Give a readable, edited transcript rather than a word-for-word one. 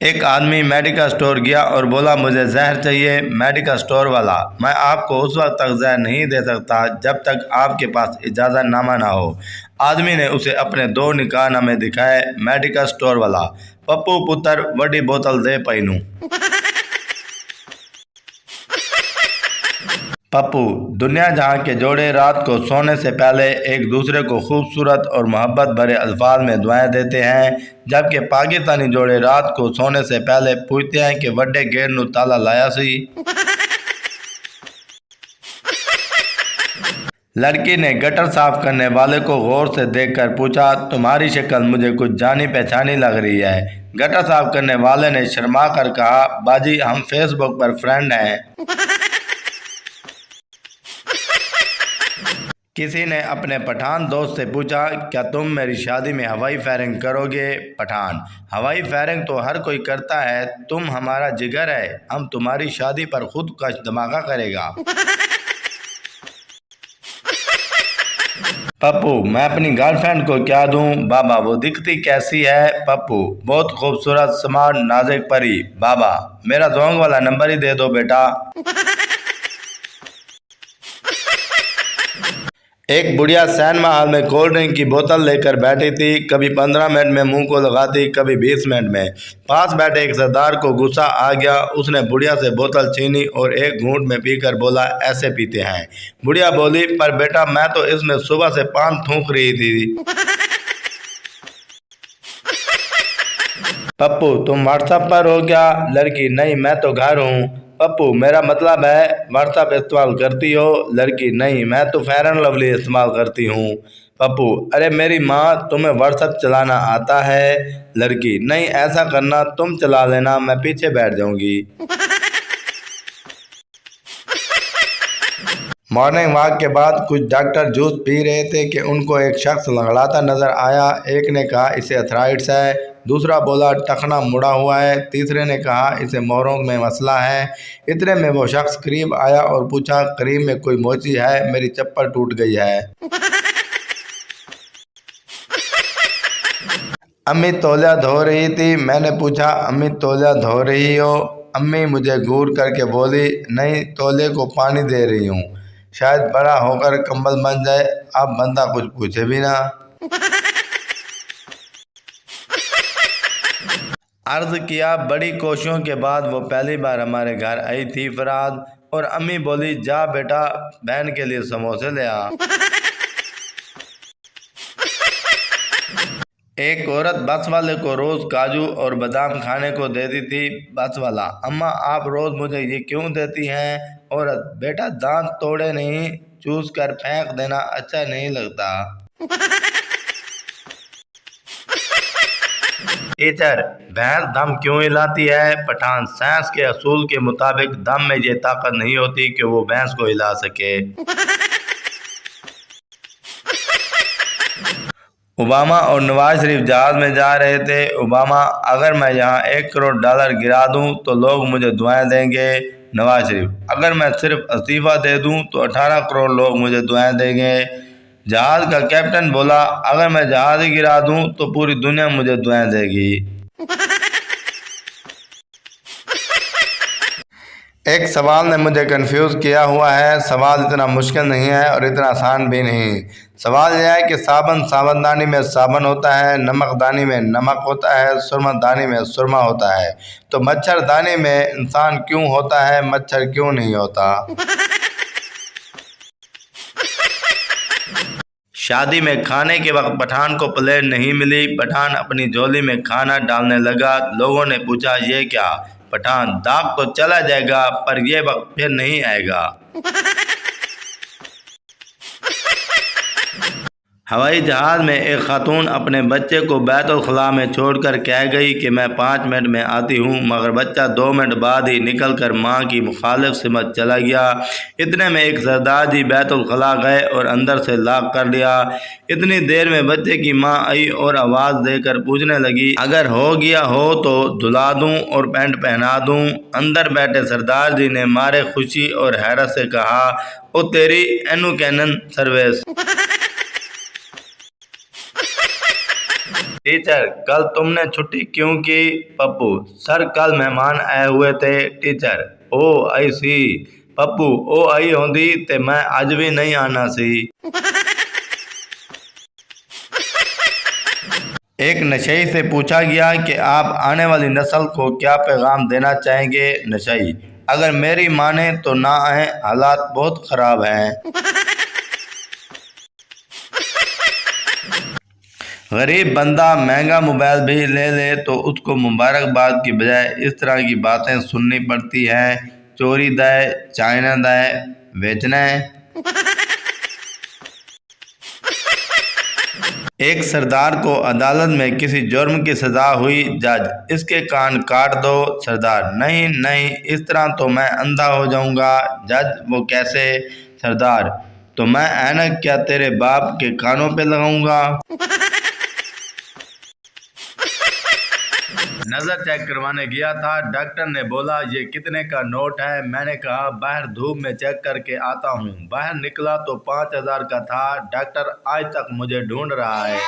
एक आदमी medical store गया और बोला, मुझे जहर चाहिए। मेडिकल स्टोर वाला, मैं आपको उस वक्त तक जहर नहीं दे सकता जब तक आपके पास इजाज़तनामा ना हो। आदमी ने उसे अपने 2 निकाहनामे दिखाए। मेडिकल स्टोर वाला, पप्पू पुत्र वड्डी बोतल दे पैनू। पप्पू, दुनिया जहाँ के जोड़े रात को सोने से पहले एक दूसरे को खूबसूरत और मोहब्बत भरे अल्फाज में दुआएं देते हैं, जबकि पाकिस्तानी जोड़े रात को सोने से पहले पूछते हैं कि वड्डे गेट नू ताला लाया सी। लड़की ने गटर साफ करने वाले को गौर से देखकर पूछा, तुम्हारी शक्ल मुझे कुछ जानी पहचानी लग रही है। गटर साफ करने वाले ने शर्मा कर कहा, बाजी हम फेसबुक पर फ्रेंड हैं। किसी ने अपने पठान दोस्त से पूछा, क्या तुम मेरी शादी में हवाई फायरिंग करोगे? पठान, हवाई फायरिंग तो हर कोई करता है, तुम हमारा जिगर है, हम तुम्हारी शादी पर खुद कश धमाका करेगा। पप्पू, मैं अपनी गर्लफ्रेंड को क्या दूं? बाबा, वो दिखती कैसी है? पप्पू, बहुत खूबसूरत, स्मार्ट, नाजुक परी। बाबा, मेरा जोंग वाला नंबर ही दे दो बेटा। एक बुढ़िया सिनेमा हॉल में कोल्ड ड्रिंक की बोतल लेकर बैठी थी। कभी 15 मिनट में मुंह को लगाती, कभी 20 मिनट में। पास बैठे एक सरदार को गुस्सा आ गया। उसने बुढ़िया से बोतल छीनी और एक घूंट में पीकर बोला, ऐसे पीते हैं। बुढ़िया बोली, पर बेटा मैं तो इसमें सुबह से पान थूक रही थी। पप्पू, तुम व्हाट्सएप पर हो क्या? लड़की, नहीं मैं तो घर हूँ। पप्पू, मेरा मतलब है व्हाट्सएप इस्तेमाल करती हो? लड़की, नहीं मैं तो फेयर एंड लवली इस्तेमाल करती हूँ। पप्पू, अरे मेरी माँ, तुम्हें व्हाट्सएप चलाना आता है? लड़की, नहीं ऐसा करना, तुम चला लेना, मैं पीछे बैठ जाऊंगी। मॉर्निंग वॉक के बाद कुछ डॉक्टर जूस पी रहे थे कि उनको एक शख्स लंगड़ाता नजर आया। एक ने कहा, इसे अर्थराइटिस है। दूसरा बोला, टखना मुड़ा हुआ है। तीसरे ने कहा, इसे मोरों में मसला है। इतने में वो शख्स करीब आया और पूछा, करीब में कोई मोची है? मेरी चप्पल टूट गई है। अम्मी तौलिया धो रही थी। मैंने पूछा, अम्मी तौलिया धो रही हो? अम्मी मुझे घूर करके बोली, नहीं तौलिए को पानी दे रही हूँ, शायद बड़ा होकर कंबल बन जाए। अब बंदा कुछ पूछे भी ना। अर्ज किया, बड़ी कोशिशों के बाद वो पहली बार हमारे घर आई थी फराद, और अम्मी बोली, जा बेटा बहन के लिए समोसे ले आ। एक औरत बस वाले को रोज काजू और बादाम खाने को देती थी। बस वाला, अम्मा आप रोज मुझे ये क्यों देती हैं? औरत, बेटा दांत तोड़े नहीं, चूस कर फेंक देना अच्छा नहीं लगता। टीचर, भैंस दम क्यों हिलाती है? पठान, साइंस के असूल के मुताबिक दम में ये ताकत नहीं होती कि वो भैंस को हिला सके। ओबामा और नवाज शरीफ जहाज में जा रहे थे। ओबामा, अगर मैं यहाँ $1 करोड़ गिरा दूं तो लोग मुझे दुआएं देंगे। नवाज शरीफ, अगर मैं सिर्फ इस्तीफा दे दूं तो 18 करोड़ लोग मुझे दुआएं देंगे। जहाज का कैप्टन बोला, अगर मैं जहाज ही गिरा दूं तो पूरी दुनिया मुझे दुआएं देगी। एक सवाल ने मुझे कंफ्यूज किया हुआ है। सवाल इतना मुश्किल नहीं है और इतना आसान भी नहीं। सवाल यह है कि साबुनदानी में साबुन होता है, नमकदानी में नमक होता है, सुरमादानी में सुरमा होता है, तो मच्छरदानी में इंसान क्यों होता है, मच्छर क्यों नहीं होता? शादी में खाने के वक्त पठान को प्लेट नहीं मिली। पठान अपनी झोली में खाना डालने लगा। लोगों ने पूछा, ये क्या? पठान, दाग तो चला जाएगा पर यह वक्त फिर नहीं आएगा। हवाई जहाज में एक खातून अपने बच्चे को बैतुल खला में छोड़कर कह गई कि मैं 5 मिनट में आती हूँ, मगर बच्चा 2 मिनट बाद ही निकलकर माँ की मुखालिफ सिमत चला गया। इतने में एक सरदार जी बैतुल खला गए और अंदर से लॉक कर लिया। इतनी देर में बच्चे की माँ आई और आवाज़ देकर पूछने लगी, अगर हो गया हो तो धुला दूँ और पैंट पहना दूँ? अंदर बैठे सरदार जी ने मारे खुशी और हैरत से कहा, ओ तेरी एनु कैनन सर्विस। टीचर, कल तुमने छुट्टी क्यों की? पप्पू, सर कल मेहमान आए हुए थे। टीचर, ओ आई सी। पप्पू, ओ आई होंदी ते मैं अज भी नहीं आना सी। एक नशई से पूछा गया कि आप आने वाली नस्ल को क्या पैगाम देना चाहेंगे? नशई, अगर मेरी माने तो ना आए, हालात बहुत खराब हैं। गरीब बंदा महंगा मोबाइल भी ले ले तो उसको मुबारकबाद की बजाय इस तरह की बातें सुननी पड़ती हैं। चोरी दाय, चाइना दाय, बेचना है। एक सरदार को अदालत में किसी जुर्म की सजा हुई। जज, इसके कान काट दो। सरदार, नहीं नहीं, इस तरह तो मैं अंधा हो जाऊंगा। जज, वो कैसे? सरदार, तो मैं ऐनक क्या तेरे बाप के कानों पे लगाऊंगा? नजर चेक करवाने गया था। डॉक्टर ने बोला, ये कितने का नोट है? मैंने कहा, बाहर धूप में चेक करके आता हूँ। बाहर निकला तो 5,000 का था। डॉक्टर आज तक मुझे ढूंढ रहा है।